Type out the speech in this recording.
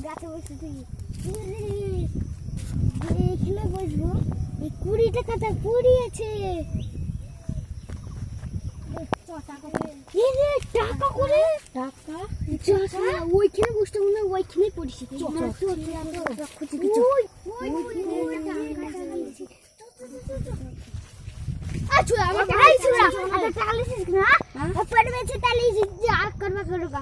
গাছে বসে থাকি এখানে বসবো। এই 20 টাকাটা পুরি আছে। টাকা করে টাকা ওইখানে বসতে মনে হয় ওইখানেই পড়েছি। আচ্ছা আমার টাকা লিছিস না? পেট বেঁচে তালি আর করবা করবা